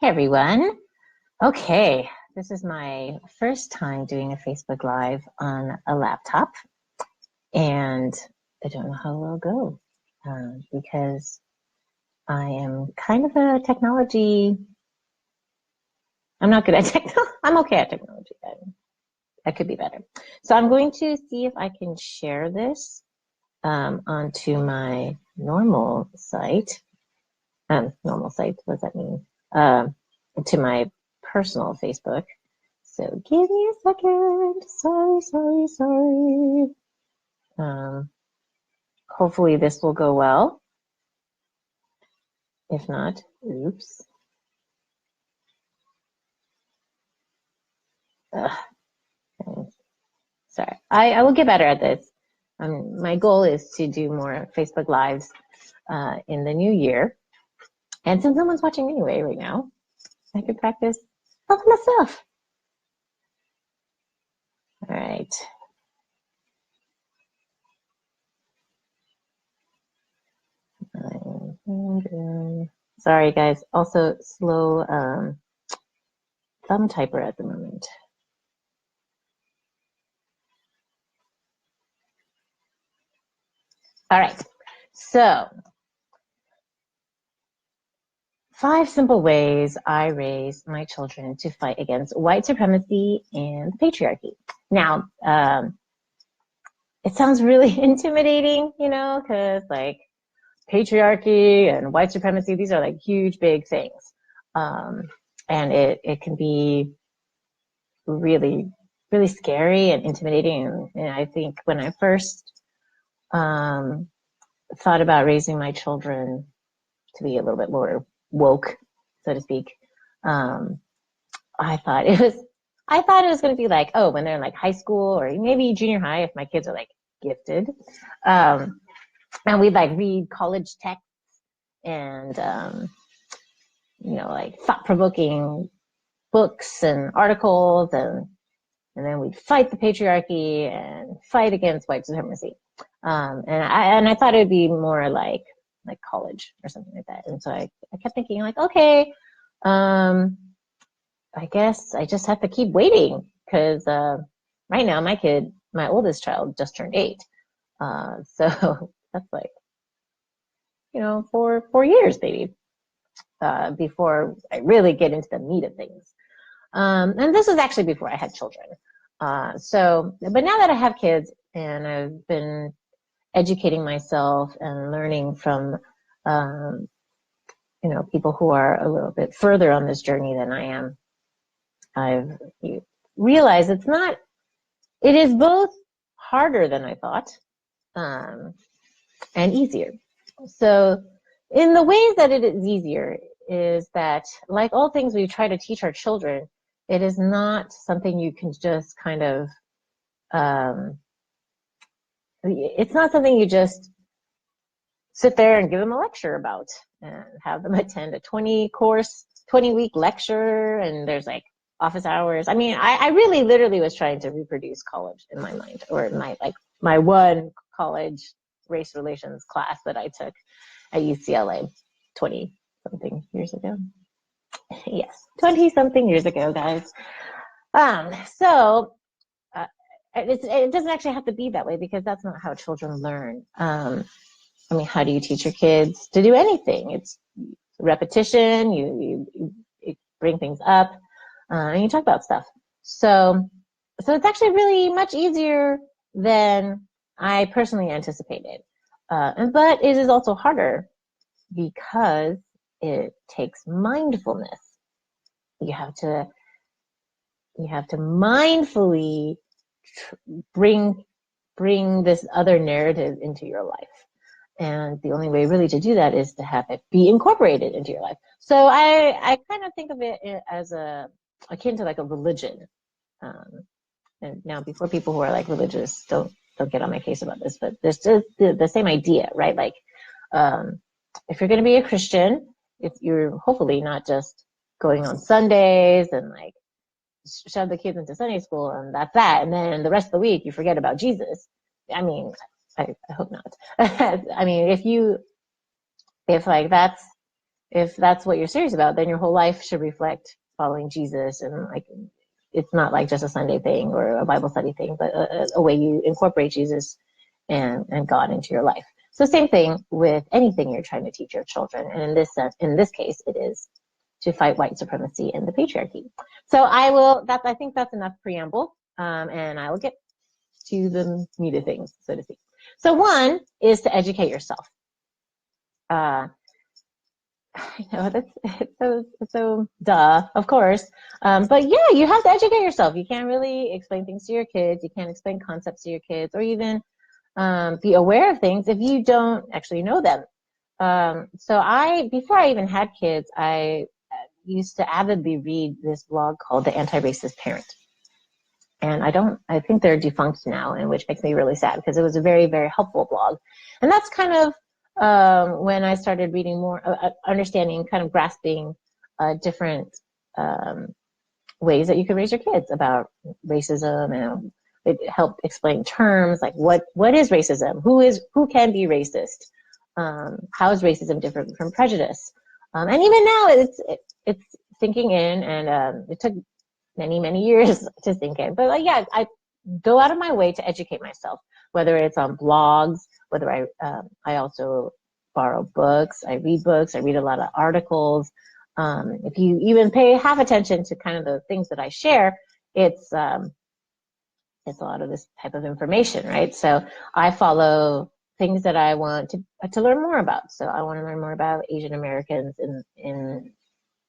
Hey everyone. Okay, this is my first time doing a Facebook Live on a laptop, and I don't know how it'll go because I am kind of a technology. I'm not good at technology. I'm okay at technology. I could be better. So I'm going to see if I can share this onto my normal site. Normal site, what does that mean? To my personal Facebook. So give me a second. Sorry. Hopefully this will go well. If not, oops. Sorry. I will get better at this. My goal is to do more Facebook Lives in the new year. And since someone's watching anyway right now, I could practice helping myself. All right. Sorry, guys. Also, slow thumb typer at the moment. All right. So, 5 simple ways I raise my children to fight against white supremacy and patriarchy. Now, it sounds really intimidating, because like patriarchy and white supremacy, these are like huge, big things. And it can be really, really scary and intimidating. And I think when I first thought about raising my children to be a little bit more woke, so to speak, I thought it was going to be like, oh, when they're in like high school or maybe junior high, if my kids are like gifted, and we'd like read college texts and like thought-provoking books and articles, and then we'd fight the patriarchy and fight against white supremacy. And I thought it would be more like college or something like that. And so I kept thinking like, okay, I guess I just have to keep waiting because right now my oldest child just turned 8. So that's like, 4 years maybe before I really get into the meat of things. And this was actually before I had children. But now that I have kids and I've been educating myself and learning from, people who are a little bit further on this journey than I am, I've realized it is both harder than I thought, and easier. So in the ways that it is easier is that, like all things we try to teach our children, it is not something you can just kind of, it's not something you just sit there and give them a lecture about and have them attend a 20-week lecture, and there's like office hours. I mean, I really literally was trying to reproduce college in my mind, or my one college race relations class that I took at UCLA 20-something years ago. Yes, 20-something years ago, guys. So it doesn't actually have to be that way, because that's not how children learn. I mean, how do you teach your kids to do anything? It's repetition. You bring things up, and you talk about stuff. So it's actually really much easier than I personally anticipated. But it is also harder because it takes mindfulness. You have to mindfully bring this other narrative into your life. And the only way really to do that is to have it be incorporated into your life. So I kind of think of it as akin to like a religion. And now, before people who are like religious don't get on my case about this, but there's just the same idea, right? Like, if you're going to be a Christian, if you're hopefully not just going on Sundays and like shove the kids into Sunday school and that's that, and then the rest of the week you forget about Jesus. I mean, I hope not. I mean, if like that's if that's what you're serious about, then your whole life should reflect following Jesus. And like, it's not like just a Sunday thing or a Bible study thing, but a way you incorporate Jesus and God into your life. So same thing with anything you're trying to teach your children. And in this case, it is to fight white supremacy and the patriarchy. So I think that's enough preamble. And I will get to the meat of things, so to speak. So one is to educate yourself. I know it's so duh, of course. But yeah, you have to educate yourself. You can't really explain things to your kids. You can't explain concepts to your kids, or even be aware of things if you don't actually know them. So before I even had kids, I used to avidly read this blog called The Anti-Racist Parent. And I think they're defunct now, and which makes me really sad because it was a very, very helpful blog. And that's kind of when I started reading more, understanding, kind of grasping different ways that you can raise your kids about racism, and it helped explain terms like what is racism, who can be racist, how is racism different from prejudice, and even now it's sinking in, and it took many years to sink in. But yeah, I go out of my way to educate myself, whether it's on blogs, whether I also borrow books, I read a lot of articles. If you even pay half attention to kind of the things that I share, it's a lot of this type of information, right? So I follow things that I want to learn more about. So I want to learn more about Asian Americans in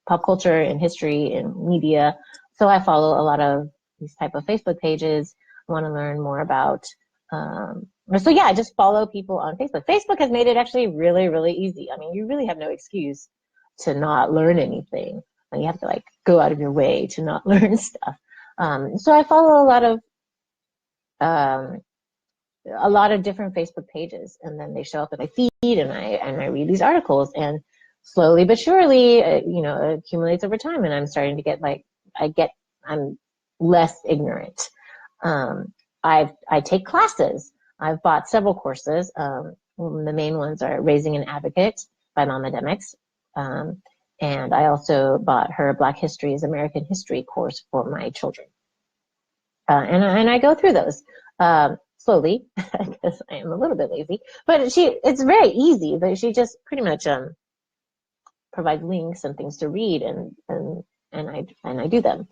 pop culture, in history, in media. So I follow a lot of these type of Facebook pages. I want to learn more about, so yeah, I just follow people on Facebook. Facebook has made it actually really, really easy. I mean, you really have no excuse to not learn anything. And you have to like go out of your way to not learn stuff. So I follow um, a lot of different Facebook pages, and then they show up in my feed, and I read these articles, and slowly but surely, it accumulates over time, and I'm starting to get I'm less ignorant. I take classes. I've bought several courses. The main ones are Raising an Advocate by Mama Demix. And I also bought her Black History is American History course for my children. And I go through those slowly because I am a little bit lazy. But it's very easy. But she just pretty much provides links and things to read, and I do them.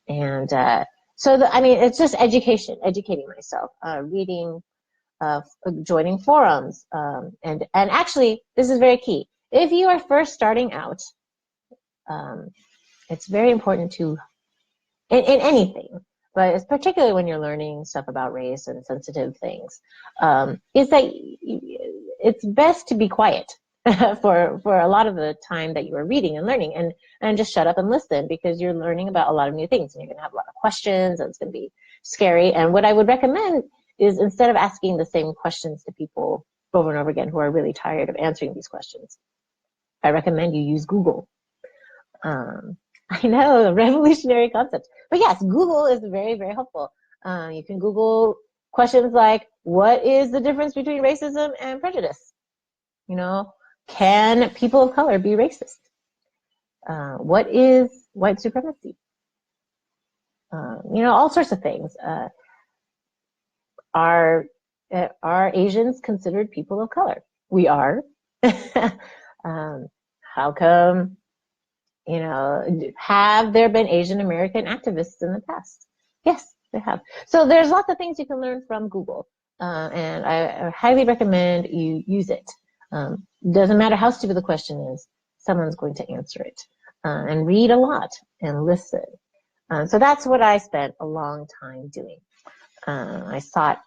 It's just educating myself, reading, joining forums, and actually this is very key. If you are first starting out, it's very important to in anything, but it's particularly when you're learning stuff about race and sensitive things, is that it's best to be quiet for a lot of the time that you are reading and learning, and just shut up and listen, because you're learning about a lot of new things, and you're going to have a lot of questions, and it's going to be scary. And what I would recommend is, instead of asking the same questions to people over and over again who are really tired of answering these questions, I recommend you use Google. I know, a revolutionary concept. But yes, Google is very, very helpful. You can Google questions like, what is the difference between racism and prejudice? Can people of color be racist? What is white supremacy? All sorts of things. Are Asians considered people of color? We are. How come? Have there been Asian American activists in the past? Yes, there have. So there's lots of things you can learn from Google, and I highly recommend you use it. Doesn't matter how stupid the question is, someone's going to answer it. And read a lot and listen. So that's what I spent a long time doing. I sought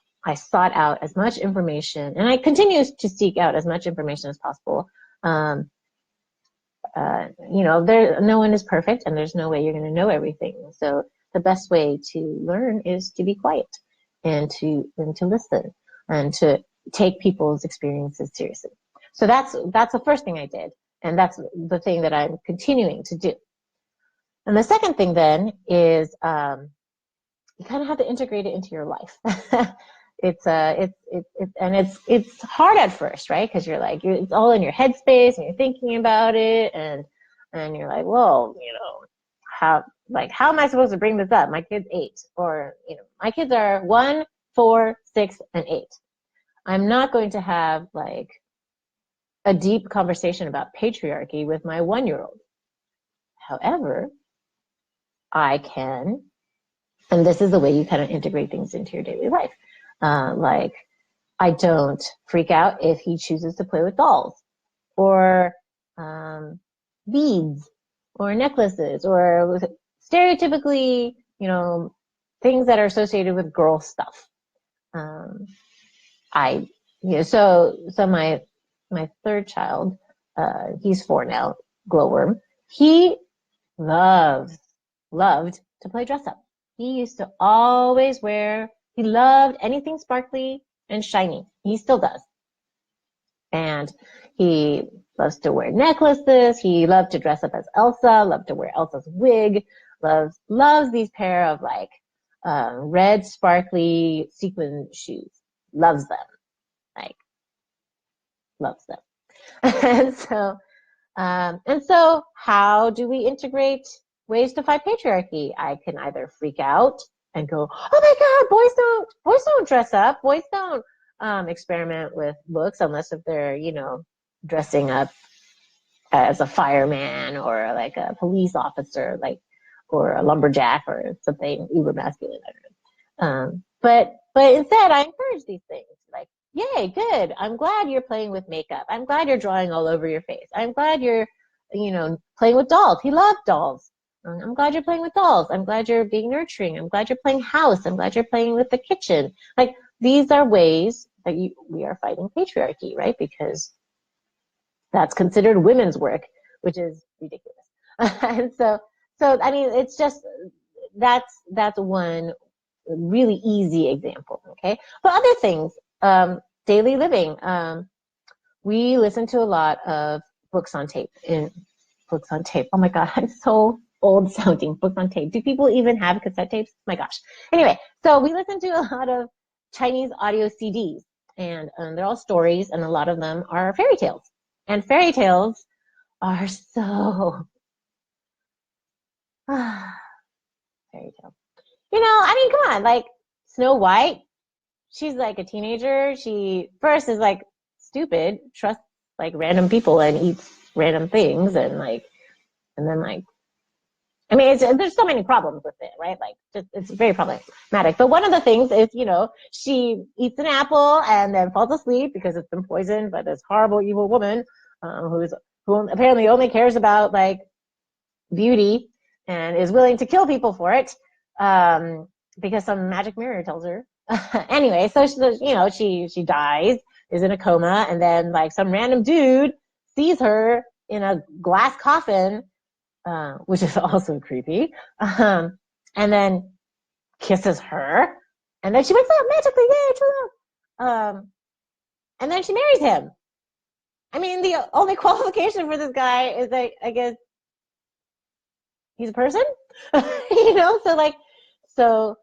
out as much information, and I continue to seek out as much information as possible. No one is perfect, and there's no way you're going to know everything. So the best way to learn is to be quiet and to listen and to take people's experiences seriously. So that's the first thing I did, and that's the thing that I'm continuing to do. And the second thing then is you kind of have to integrate it into your life. it's hard at first, right? Because you're like, it's all in your headspace and you're thinking about it, and you're like, well, how am I supposed to bring this up? My kid's 8, or my kids are 1, 4, 6, and 8. I'm not going to have like a deep conversation about patriarchy with my 1-year-old. However, I can, and this is the way you kind of integrate things into your daily life. Like, I don't freak out if he chooses to play with dolls or beads or necklaces or stereotypically, things that are associated with girl stuff. So my third child, he's 4 now, glowworm. He loved to play dress up. He used to always he loved anything sparkly and shiny. He still does. And he loves to wear necklaces. He loved to dress up as Elsa, loved to wear Elsa's wig, loves these pair of like red sparkly sequin shoes. Loves them. Like, loves them. And so how do we integrate ways to fight patriarchy? I can either freak out and go, oh my God, boys don't dress up. Boys don't experiment with looks unless if they're, dressing up as a fireman or like a police officer, like, or a lumberjack or something uber masculine. But instead I encourage these things, like, yay, good. I'm glad you're playing with makeup. I'm glad you're drawing all over your face. I'm glad you're, playing with dolls. He loved dolls. I'm glad you're playing with dolls. I'm glad you're being nurturing. I'm glad you're playing house. I'm glad you're playing with the kitchen. Like, these are ways that we are fighting patriarchy, right? Because that's considered women's work, which is ridiculous. And so I mean, it's just, that's one really easy example. Okay. But other things, daily living, we listen to a lot of books on tape. Oh my God, I'm so old sounding. Books on tape. Do people even have cassette tapes? My gosh. Anyway, so we listen to a lot of Chinese audio CDs, and they're all stories, and a lot of them are fairy tales. And fairy tales are so fairy tales. I mean, come on, like Snow White, she's like a teenager. She first is like stupid, trusts like random people and eats random things, and then like, I mean, there's so many problems with it, right? Like, it's very problematic. But one of the things is, she eats an apple and then falls asleep because it's been poisoned by this horrible, evil woman who apparently only cares about like beauty and is willing to kill people for it, because some magic mirror tells her. Anyway, so she dies, is in a coma, and then like some random dude sees her in a glass coffin, which is also creepy, and then kisses her, and then she wakes up magically, yay, true love. And then she marries him. I mean, the only qualification for this guy is that, I guess, he's a person, so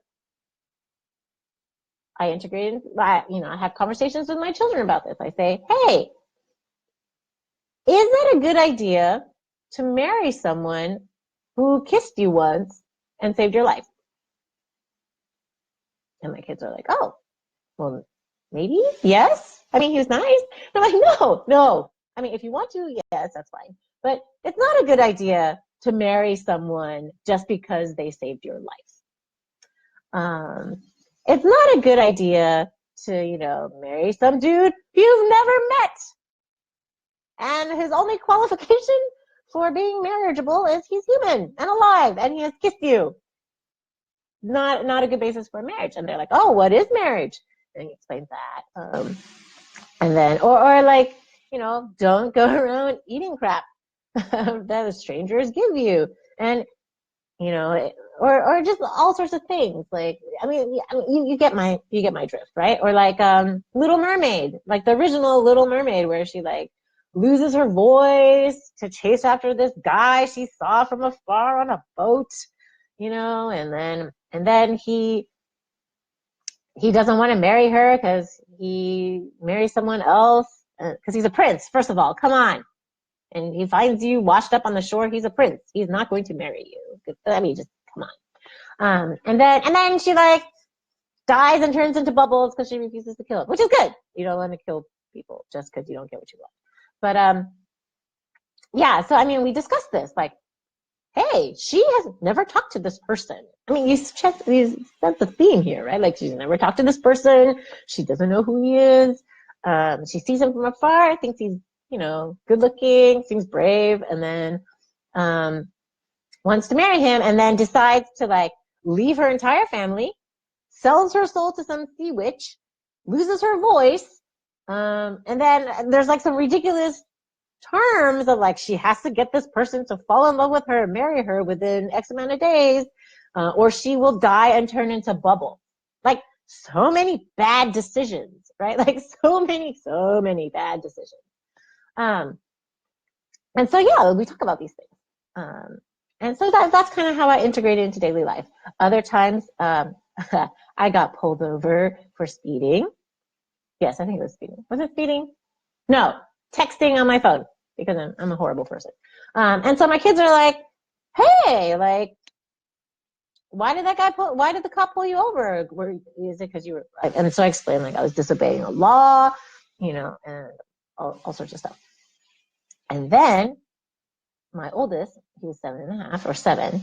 I integrated, I have conversations with my children about this. I say, hey, is that a good idea to marry someone who kissed you once and saved your life? And my kids are like, oh, well, maybe, yes. I mean, he was nice. I'm like, no. I mean, if you want to, yes, that's fine. But it's not a good idea to marry someone just because they saved your life. It's not a good idea to, marry some dude you've never met. And his only qualification for being marriageable is he's human and alive and he has kissed you. Not a good basis for marriage. And they're like, oh, what is marriage? And he explains that. And then, or like, don't go around eating crap that the strangers give you. And, or just all sorts of things. Like, I mean, you get my drift, right? Or like, Little Mermaid, like the original Little Mermaid, where she like loses her voice to chase after this guy she saw from afar on a boat, and then he he doesn't want to marry her because he marries someone else because he's a prince. First of all, come on. And he finds you washed up on the shore. He's a prince. He's not going to marry you. I mean, just come on. And then she like dies and turns into bubbles because she refuses to kill him, which is good. You don't want to kill people just because you don't get what you want. But yeah. So I mean, we discussed this. Like, hey, she has never talked to this person. I mean, that's the theme here, right? Like, she's never talked to this person. She doesn't know who he is. She sees him from afar, thinks he's, good looking, seems brave, and then wants to marry him, and then decides to like leave her entire family, sells her soul to some sea witch, loses her voice, and then there's like some ridiculous terms of like she has to get this person to fall in love with her and marry her within X amount of days, or she will die and turn into bubble. Like so many bad decisions, right? Like so many bad decisions. And so yeah, we talk about these things. And so that's kind of how I integrate it into daily life. Other times, I got pulled over for speeding. Yes, I think it was speeding. Was it speeding? No, texting on my phone because I'm a horrible person. And so my kids are like, hey, like, why did the cop pull you over? Is it because you were, and so I explained like I was disobeying a law, and all sorts of stuff. And then my oldest, he was 7.5 or 7,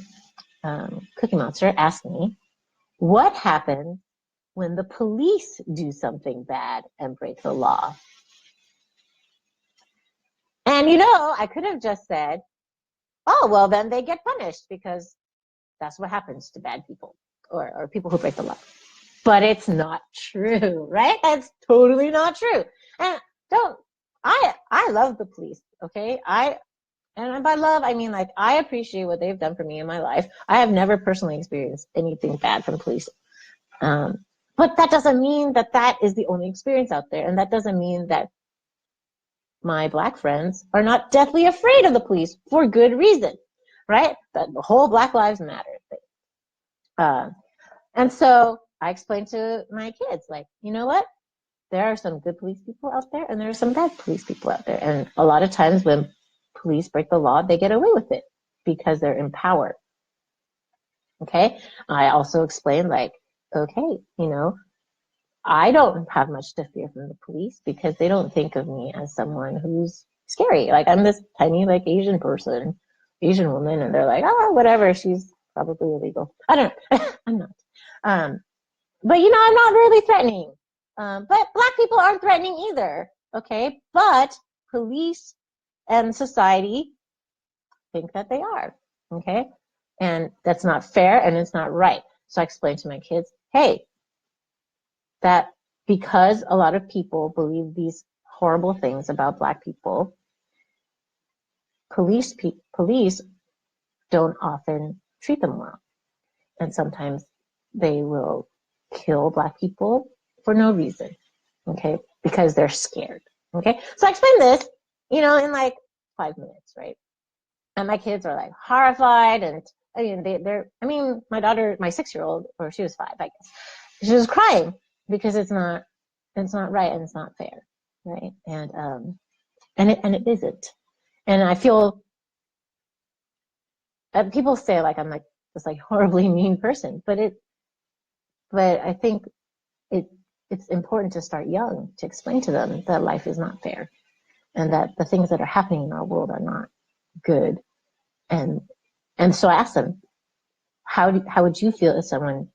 Cookie Monster, asked me, what happens when the police do something bad and break the law? And I could have just said, oh, well, then they get punished because that's what happens to bad people or people who break the law. But it's not true, right? That's totally not true. And I love the police, okay? And by love, I mean, like, I appreciate what they've done for me in my life. I have never personally experienced anything bad from police. But that doesn't mean that is the only experience out there. And that doesn't mean that my Black friends are not deathly afraid of the police for good reason, right? The whole Black Lives Matter thing. And so I explained to my kids, like, you know what? There are some good police people out there and there are some bad police people out there. And a lot of times when police break the law, they get away with it because they're in power. Okay? I also explained, like, okay, I don't have much to fear from the police because they don't think of me as someone who's scary. Like, I'm this tiny, like, Asian woman, and they're like, oh, whatever, she's probably illegal. I don't know. I'm not. But, I'm not really threatening. But Black people aren't threatening either, okay? But police and society think that they are, okay? And that's not fair and it's not right. So I explained to my kids, hey, that because a lot of people believe these horrible things about Black people, police don't often treat them well. And sometimes they will kill Black people for no reason, okay? Because they're scared, okay? So I explained this, in like 5 minutes, right? And my kids are like horrified, and my daughter, my 6-year-old, or she was 5, I guess, she was crying because it's not right and it's not fair, right? And it isn't. And I feel people say like I'm like this like horribly mean person, but I think it's important to start young to explain to them that life is not fair and that the things that are happening in our world are not good. And so I asked them, how would you feel if someone,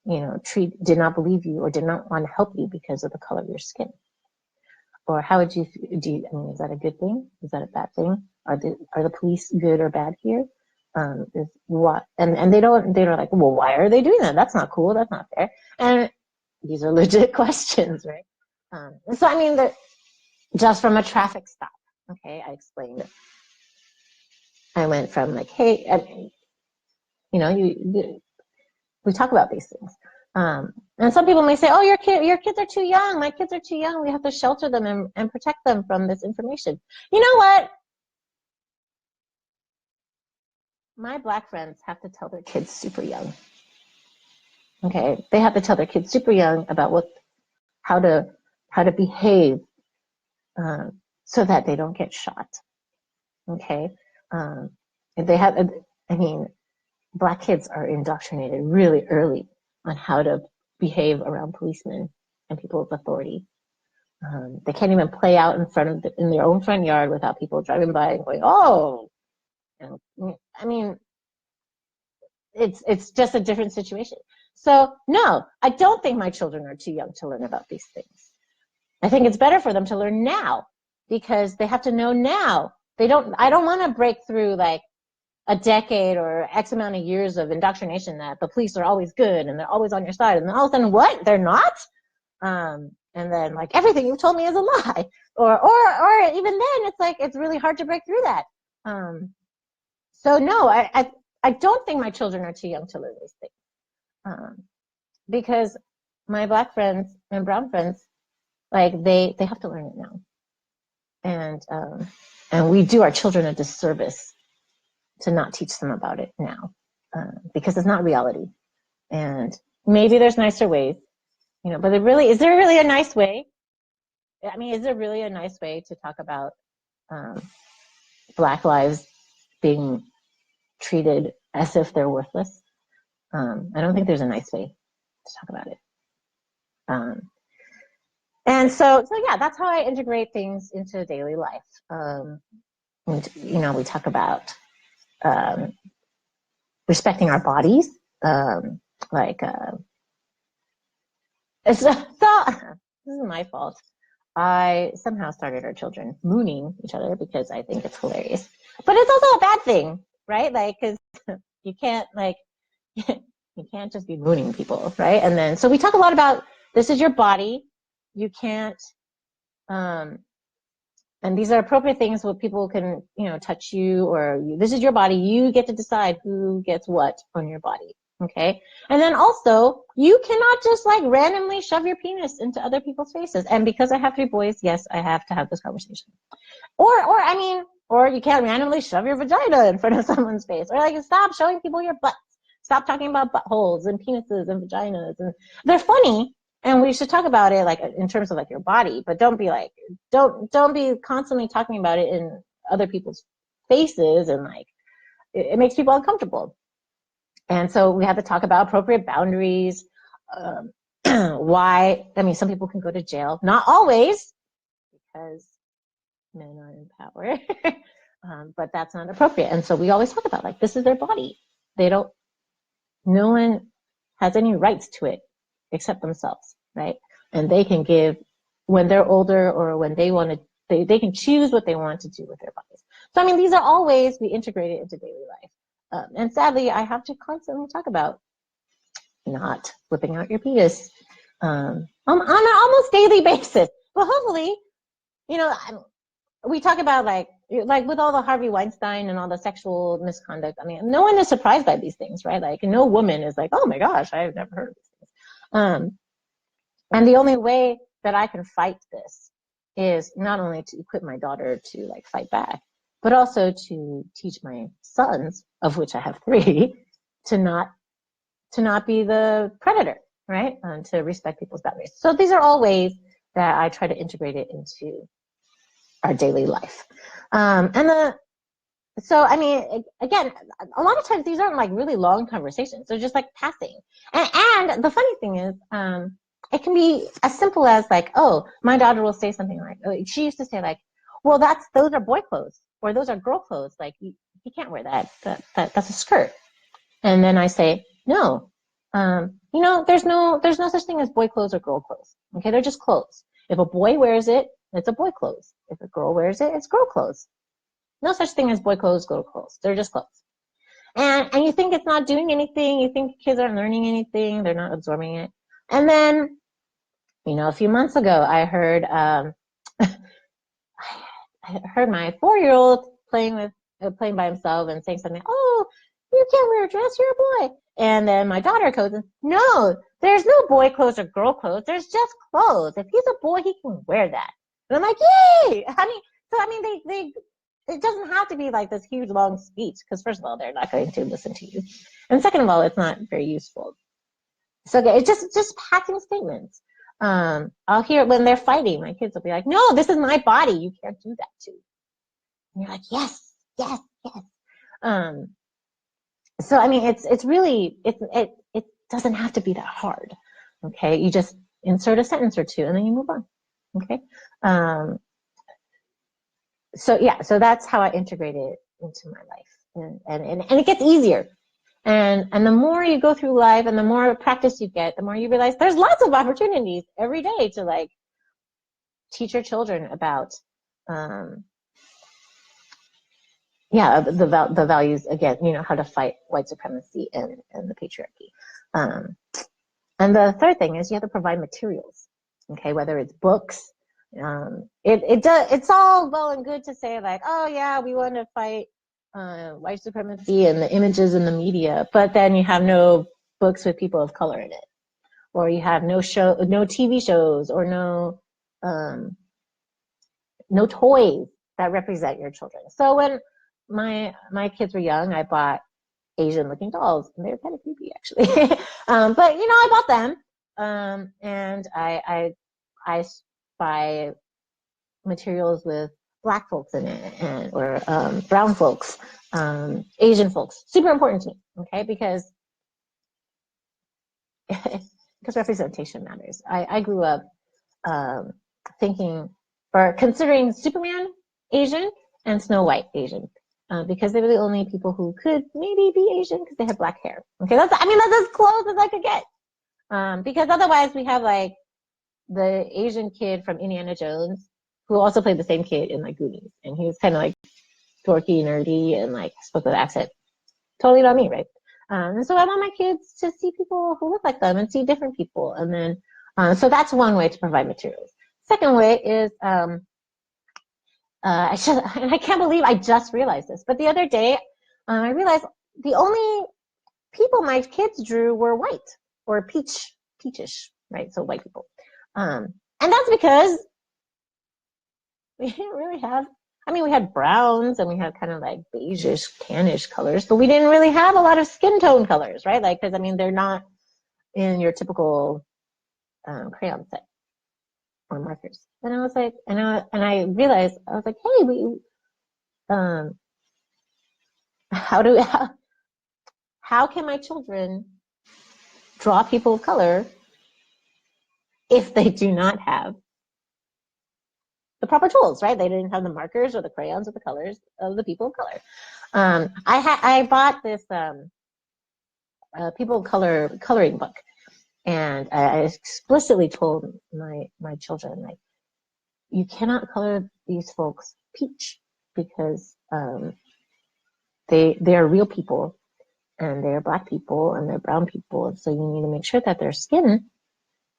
did not believe you or did not want to help you because of the color of your skin? Or how would you, is that a good thing? Is that a bad thing? Are the police good or bad here? And they're like, well, why are they doing that? That's not cool. That's not fair. And these are legit questions, right? So, just from a traffic stop, okay, I explained it. I went from like, hey, we talk about these things. And some people may say, oh, your kids are too young. My kids are too young. We have to shelter them and protect them from this information. You know what? My Black friends have to tell their kids super young. Okay, they have to tell their kids super young about how to behave so that they don't get shot. Okay, if they have, I mean, Black kids are indoctrinated really early on how to behave around policemen and people of authority. They can't even play out in their own front yard without people driving by and going, "Oh," you know, I mean, it's just a different situation. So no, I don't think my children are too young to learn about these things. I think it's better for them to learn now because they have to know now. I don't want to break through like a decade or X amount of years of indoctrination that the police are always good and they're always on your side. And then all of a sudden, what? They're not? And then like everything you've told me is a lie. Or even then it's like, it's really hard to break through that. So no, I don't think my children are too young to learn these things. Because my Black friends and brown friends, like they have to learn it now. And we do our children a disservice to not teach them about it now, because it's not reality. And maybe there's nicer ways, but is there really a nice way? I mean, is there really a nice way to talk about Black lives being treated as if they're worthless? I don't think there's a nice way to talk about it. And so yeah, that's how I integrate things into daily life. And, we talk about respecting our bodies. This is my fault. I somehow started our children mooning each other because I think it's hilarious. But it's also a bad thing, right? Like, because you can't, you can't just be mooning people, right? And then, so we talk a lot about this is your body. You can't, and these are appropriate things where people can, touch you this is your body. You get to decide who gets what on your body. Okay. And then also you cannot just like randomly shove your penis into other people's faces. And because I have 3 boys, yes, I have to have this conversation. Or you can't randomly shove your vagina in front of someone's face, or like stop showing people your butts. Stop talking about buttholes and penises and vaginas. And they're funny. And we should talk about it like in terms of like your body, but don't be constantly talking about it in other people's faces, and like it makes people uncomfortable. And so we have to talk about appropriate boundaries. Why? I mean, some people can go to jail, not always, because men are in power, but that's not appropriate. And so we always talk about like this is their body. No one has any rights to it except themselves, right? And they can give when they're older or when they want to, they can choose what they want to do with their bodies. So, I mean, these are all ways we integrate it into daily life. And sadly, I have to constantly talk about not whipping out your penis on an almost daily basis. But hopefully, we talk about like with all the Harvey Weinstein and all the sexual misconduct. I mean, no one is surprised by these things, right? Like no woman is like, oh my gosh, I've never heard of these things. And the only way that I can fight this is not only to equip my daughter to like fight back, but also to teach my sons, of which I have 3, to not be the predator, right? And to respect people's boundaries. So these are all ways that I try to integrate it into our daily life. So, I mean, again, a lot of times these aren't like really long conversations. They're just like passing. And the funny thing is, it can be as simple as like, oh, my daughter will say something like, she used to say like, well, those are boy clothes or those are girl clothes. Like you can't wear that. That's a skirt. And then I say, no, there's no such thing as boy clothes or girl clothes. Okay. They're just clothes. If a boy wears it, it's a boy clothes. If a girl wears it, it's girl clothes. No such thing as boy clothes, girl clothes. They're just clothes. And you think it's not doing anything. You think kids aren't learning anything. They're not absorbing it. And then, a few months ago, I heard my 4-year-old playing by himself and saying something. Oh, you can't wear a dress. You're a boy. And then my daughter goes, no, there's no boy clothes or girl clothes. There's just clothes. If he's a boy, he can wear that. And I'm like, yay! They it doesn't have to be like this huge long speech because first of all, they're not going to listen to you. And second of all, it's not very useful. So it's just passing statements. I'll hear when they're fighting, my kids will be like, no, this is my body. You can't do that to. And you're like, yes, yes, yes. So I mean, it's really, it doesn't have to be that hard. Okay. You just insert a sentence or two and then you move on. Okay. So yeah, so that's how I integrate it into my life. And it gets easier. And the more you go through life and the more practice you get, the more you realize there's lots of opportunities every day to like teach your children about, the values, again, how to fight white supremacy and the patriarchy. And the third thing is you have to provide materials, okay, whether it's books. It's all well and good to say like, oh yeah, we want to fight white supremacy and the images in the media, but then you have no books with people of color in it, or you have no TV shows, or no toys that represent your children. So when my kids were young, I bought Asian looking dolls, and they were kind of creepy actually. But I bought them, and I buy materials with Black folks in it, or brown folks, Asian folks. Super important to me, okay? Because representation matters. I grew up thinking, or considering Superman Asian and Snow White Asian, because they were the only people who could maybe be Asian because they had black hair. Okay, that's as close as I could get. Because otherwise we have like the Asian kid from Indiana Jones who also played the same kid in like Goonies, and he was kind of like dorky, nerdy, and like spoke with an accent. Totally not me, right? And so I want my kids to see people who look like them and see different people, and then so that's one way to provide materials. Second way is and I can't believe I just realized this, but the other day I realized the only people my kids drew were white or peachish, right? So white people, and that's because we didn't really have. I mean, we had browns and we had kind of like beigeish, tannish colors, but we didn't really have a lot of skin tone colors, right? Like, because I mean, they're not in your typical crayon set or markers. And I was like, and I realized, I was like, hey, how can my children draw people of color if they do not have the proper tools, right? They didn't have the markers or the crayons or the colors of the people of color. I bought this people of color coloring book, and I explicitly told my children, like, you cannot color these folks peach because they are real people, and they're Black people and they're brown people, and so you need to make sure that their skin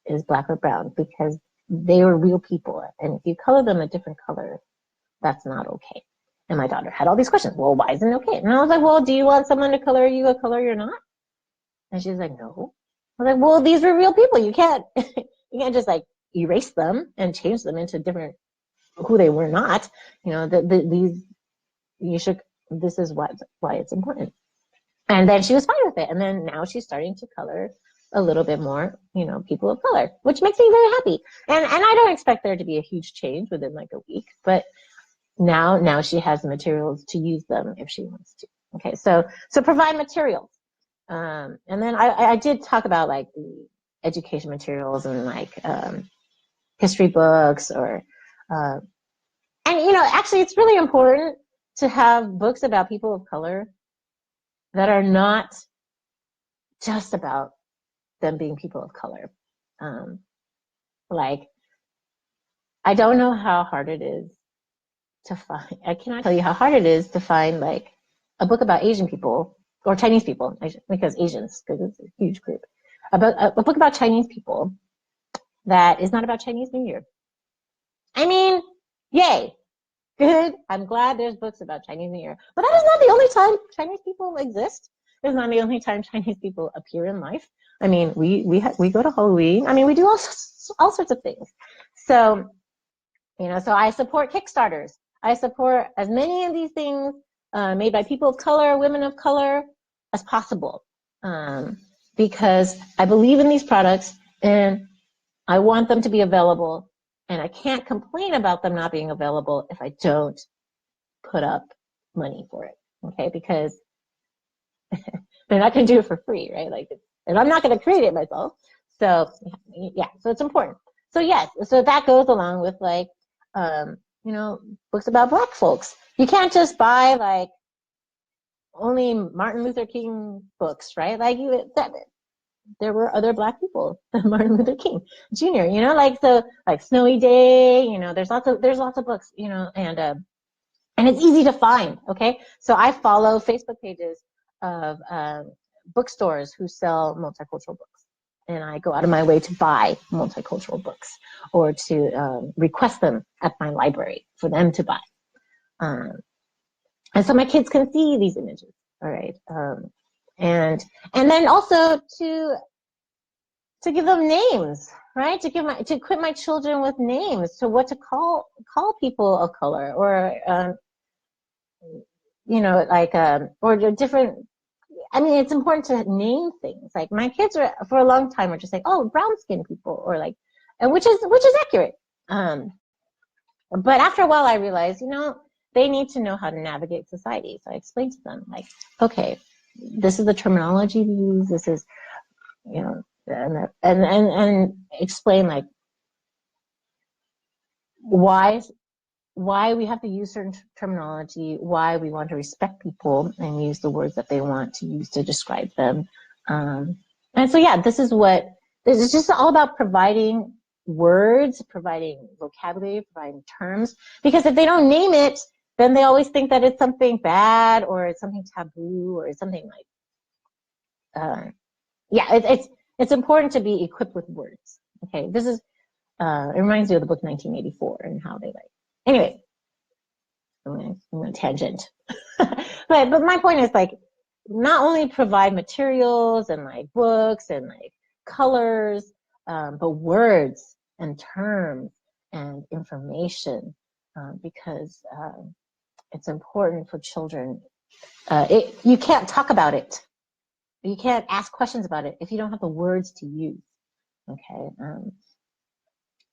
is black or brown because they were real people, and if you color them a different color, that's not okay. And my daughter had all these questions. Well, why isn't it okay? And I was like, well, do you want someone to color you a color you're not? And she's like, no. I was like, well, these were real people. You can't just like erase them and change them into different who they were not. These you should. This is why it's important. And then she was fine with it. And then now she's starting to color a little bit more, people of color, which makes me very happy. And I don't expect there to be a huge change within like a week, but now she has the materials to use them if she wants to. Okay, so provide materials. And then I did talk about like the education materials and like history books or and actually it's really important to have books about people of color that are not just about them being people of color. Like, I don't know how hard it is to find. I cannot tell you how hard it is to find like a book about Asian people or Chinese people, because Asians, because it's a huge group. About a book about Chinese people that is not about Chinese New Year. I mean, yay, good. I'm glad there's books about Chinese New Year, but that is not the only time Chinese people exist. It's not the only time Chinese people appear in life. I mean, we go to Halloween. I mean, we do all sorts of things. So, so I support Kickstarters. I support as many of these things made by people of color, women of color, as possible. because I believe in these products and I want them to be available, and I can't complain about them not being available if I don't put up money for it. Okay, because they're not going to do it for free, right? Like, and I'm not going to create it myself. So yeah, so it's important. So yes, so that goes along with like, you know, books about Black folks. You can't just buy like only Martin Luther King books, right? Like there were other Black people than Martin Luther King Jr. You know, like so like Snowy Day. You know, there's lots of books. You know, and it's easy to find. Okay, so I follow Facebook pages of bookstores who sell multicultural books, and I go out of my way to buy multicultural books or to request them at my library for them to buy. And so my kids can see these images. All right, and then also to give them names, right? To equip my children with names, to what to call people of color, or you know, like or different. I mean, it's important to name things. Like my kids are for a long time were just like, oh, brown skinned people, or like, and which is accurate. But after a while, I realized, you know, they need to know how to navigate society. So I explained to them, like, okay, this is the terminology we use. This is, you know, and explain like why we have to use certain terminology, why we want to respect people and use the words that they want to use to describe them. And so, yeah, this is just all about providing words, providing vocabulary, providing terms, because if they don't name it, then they always think that it's something bad or it's something taboo or it's something like, yeah, it's important to be equipped with words. Okay, this is, it reminds me of the book 1984 and how they like, anyway, I'm going to tangent. but my point is like, not only provide materials and like books and like colors, but words and terms and information, because it's important for children. You can't talk about it. You can't ask questions about it if you don't have the words to use. Okay.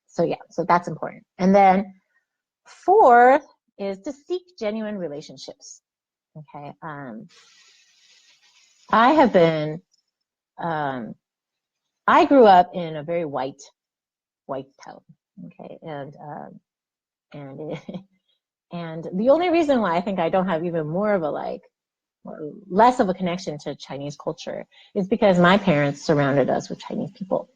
So yeah, so that's important. And then fourth is to seek genuine relationships. Okay. I have been, I grew up in a very white town. Okay. And and the only reason why I think I don't have even more of a like, less of a connection to Chinese culture is because my parents surrounded us with Chinese people.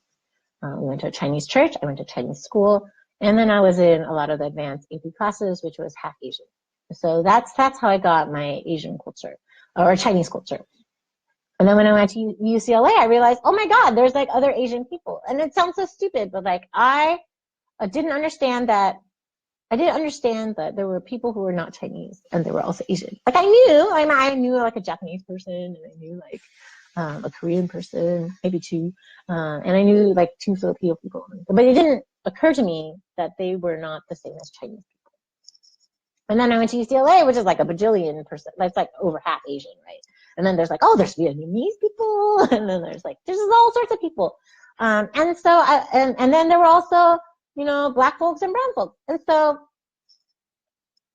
We went to a Chinese church, I went to Chinese school, and then I was in a lot of the advanced AP classes, which was half Asian. So that's how I got my Asian culture or Chinese culture. And then when I went to UCLA, I realized, oh my God, there's like other Asian people. And it sounds so stupid, but like I didn't understand that. I didn't understand that there were people who were not Chinese and they were also Asian. Like I knew like a Japanese person, and I knew like a Korean person, maybe two, and I knew like two Filipino people. But it didn't occur to me that they were not the same as Chinese people. And then I went to UCLA, which is like a bajillion person. That's like over half Asian, right? And then there's like, oh, there's Vietnamese people, and then there's all sorts of people. And so and then there were also, you know, Black folks and brown folks. And so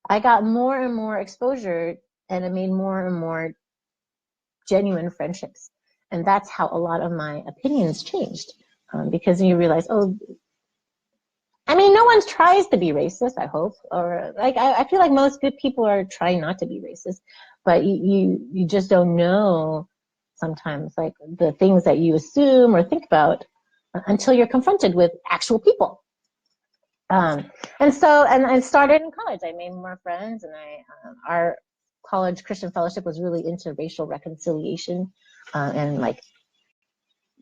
I got more and more exposure, and it made more and more genuine friendships. And that's how a lot of my opinions changed, because you realize, oh, I mean, no one tries to be racist, I hope, or like I feel like most good people are trying not to be racist, but you just don't know sometimes like the things that you assume or think about until you're confronted with actual people. And so, and I started in college. I made more friends, and our college Christian fellowship was really into racial reconciliation and like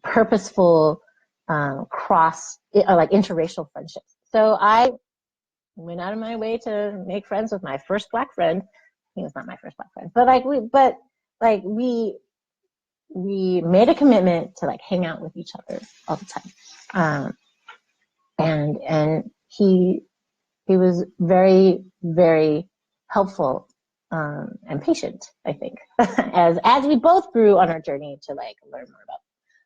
purposeful like interracial friendships. So I went out of my way to make friends with my first Black friend. He was not my first Black friend, but we made a commitment to like hang out with each other all the time. And he was very, very helpful and patient, I think, as we both grew on our journey to like learn more about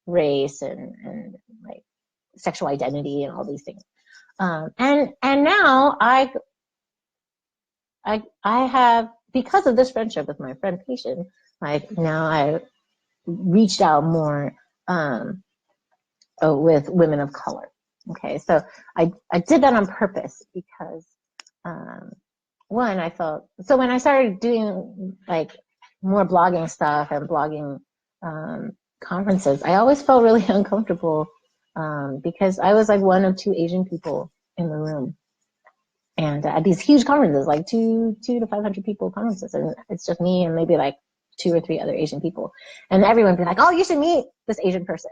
race and like sexual identity and all these things. And now I have, because of this friendship with my friend patient, like now I reached out more with women of color. Okay, so I did that on purpose because one, I felt, so when I started doing like more blogging stuff and blogging conferences, I always felt really uncomfortable because I was like one of two Asian people in the room. And at these huge conferences, like two to 500 people conferences, and it's just me and maybe like 2 or 3 other Asian people. And everyone would be like, oh, you should meet this Asian person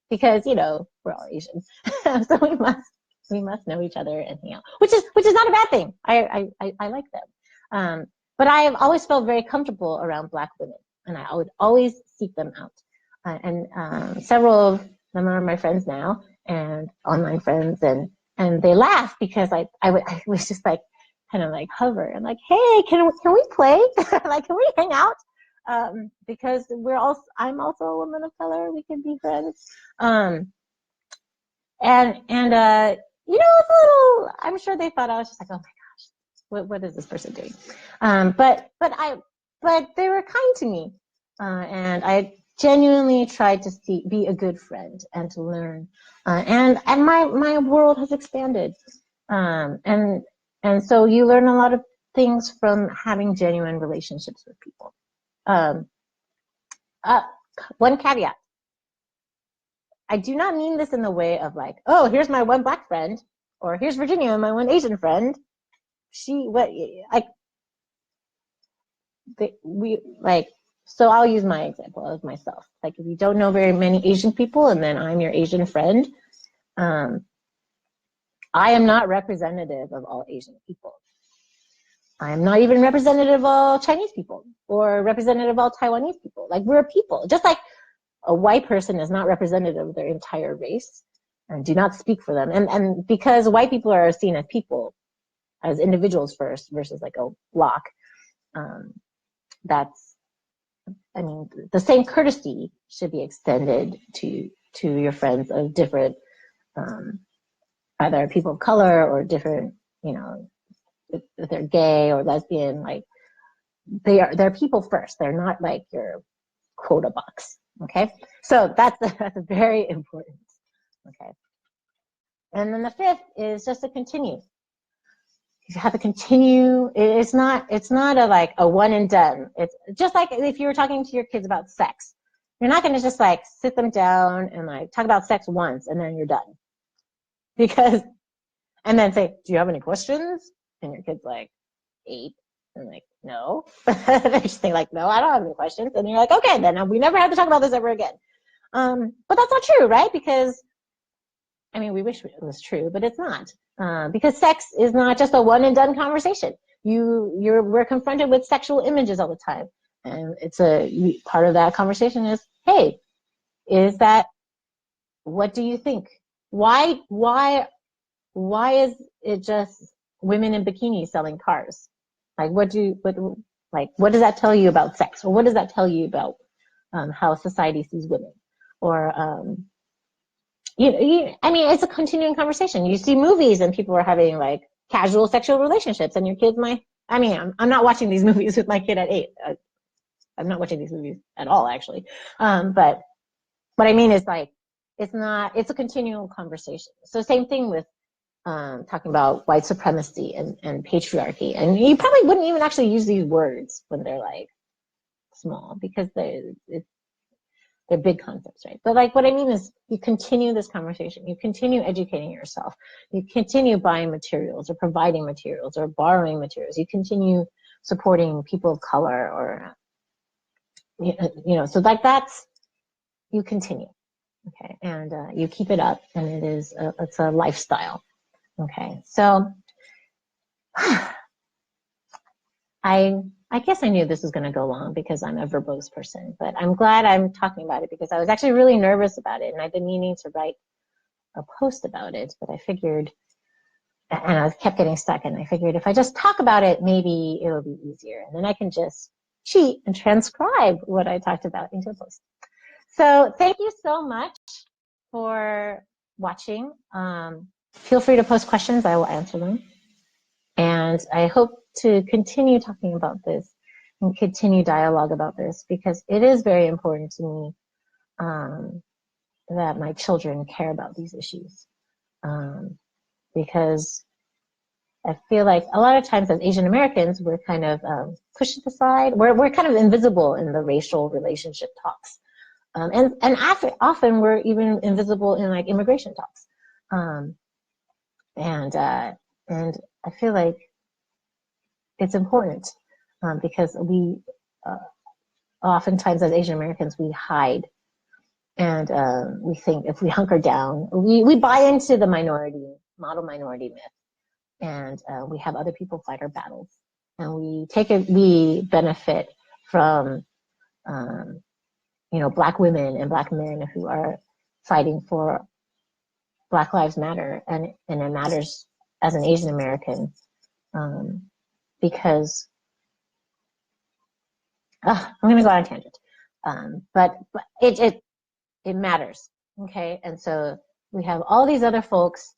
because, you know, we're all Asian. So we must know each other and hang out, which is not a bad thing. I like them. But I have always felt very comfortable around Black women, and I would always seek them out. And several of them are my friends now and online friends, and they laugh because I was just like kind of like hover and like, hey, can we play? Like, can we hang out? Because I'm also a woman of color. We can be friends. And you know, it's a little, I'm sure they thought I was just like, oh my gosh, what is this person doing? But they were kind to me. And I genuinely tried to be a good friend and to learn. And my world has expanded. And so you learn a lot of things from having genuine relationships with people. One caveat. I do not mean this in the way of like, oh, here's my one Black friend, or here's Virginia, my one Asian friend. So I'll use my example of myself. Like, if you don't know very many Asian people and then I'm your Asian friend, I am not representative of all Asian people. I am not even representative of all Chinese people or representative of all Taiwanese people. Like, we're people. Just like a white person is not representative of their entire race and do not speak for them. And because white people are seen as people, as individuals first versus like a block, I mean, the same courtesy should be extended to your friends of different, either people of color or different, you know, if they're gay or lesbian, like they're people first. They're not like your quota box. Okay, so that's very important. Okay, and then the 5th is just to continue. You have to continue. It's not a one and done. It's just like if you were talking to your kids about sex. You're not going to just like sit them down and like talk about sex once and then you're done. And then say, do you have any questions? And your kid's like 8. And like, no. They just think like, no, I don't have any questions. And you're like, okay, then we never have to talk about this ever again. But that's not true, right? Because, I mean, we wish it was true, but it's not. Because sex is not just a one and done conversation. We're confronted with sexual images all the time. And part of that conversation is, hey, what do you think? Why is it just women in bikinis selling cars? Like, what does that tell you about sex? Or what does that tell you about how society sees women? Or, I mean, it's a continuing conversation. You see movies and people are having like casual sexual relationships, and your kids I'm not watching these movies with my kid at 8. I'm not watching these movies at all, actually. But what I mean is like, it's a continual conversation. So same thing with talking about white supremacy and patriarchy. And you probably wouldn't even actually use these words when they're like small because they're big concepts, right? But like what I mean is you continue this conversation, you continue educating yourself, you continue buying materials or providing materials or borrowing materials, you continue supporting people of color or, so like you continue, okay? And you keep it up, and it's a lifestyle, okay? So I guess I knew this was going to go long because I'm a verbose person, but I'm glad I'm talking about it because I was actually really nervous about it, and I've been meaning to write a post about it, but I figured, and I kept getting stuck, and I figured if I just talk about it, maybe it'll be easier, and then I can just cheat and transcribe what I talked about into a post. So thank you so much for watching. Feel free to post questions. I will answer them. And I hope to continue talking about this and continue dialogue about this, because it is very important to me that my children care about these issues. Because I feel like a lot of times as Asian Americans, we're kind of pushed aside. We're kind of invisible in the racial relationship talks. And often we're even invisible in like immigration talks. And I feel like it's important because we oftentimes as Asian Americans, we hide. And we think if we hunker down, we buy into the model minority myth. And we have other people fight our battles. And we benefit from, Black women and Black men who are fighting for Black Lives Matter. And it matters as an Asian American because I'm going to go on a tangent. But it matters. Okay. And so we have all these other folks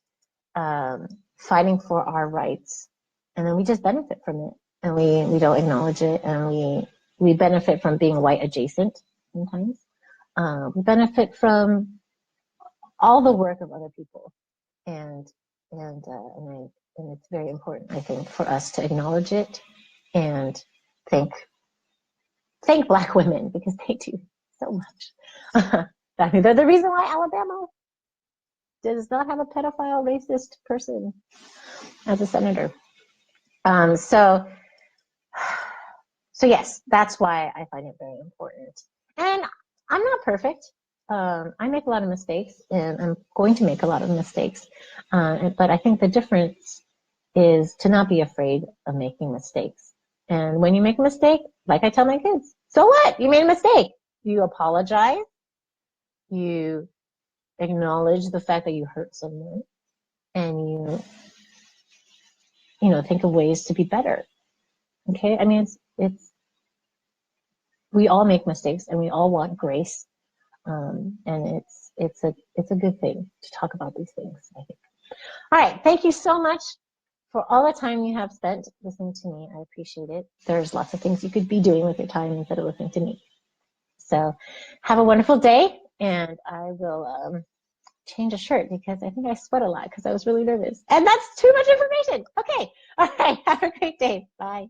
fighting for our rights, and then we just benefit from it, and we don't acknowledge it, and we benefit from being white adjacent sometimes. We benefit from all the work of other people, and it's very important, I think, for us to acknowledge it and thank Black women, because they do so much. I mean, they're the reason why Alabama does not have a pedophile racist person as a senator. So yes, that's why I find it very important. And I'm not perfect. I make a lot of mistakes, and I'm going to make a lot of mistakes. But I think the difference is to not be afraid of making mistakes. And when you make a mistake, like I tell my kids, so what? You made a mistake. You apologize. You acknowledge the fact that you hurt someone, and you think of ways to be better. Okay, I mean, it's we all make mistakes, and we all want grace, and it's a good thing to talk about these things, I think. All right, thank you so much for all the time you have spent listening to me. I appreciate it. There's lots of things you could be doing with your time instead of listening to me. So have a wonderful day, and I will change a shirt because I think I sweat a lot because I was really nervous. And that's too much information. Okay. All right. Have a great day. Bye.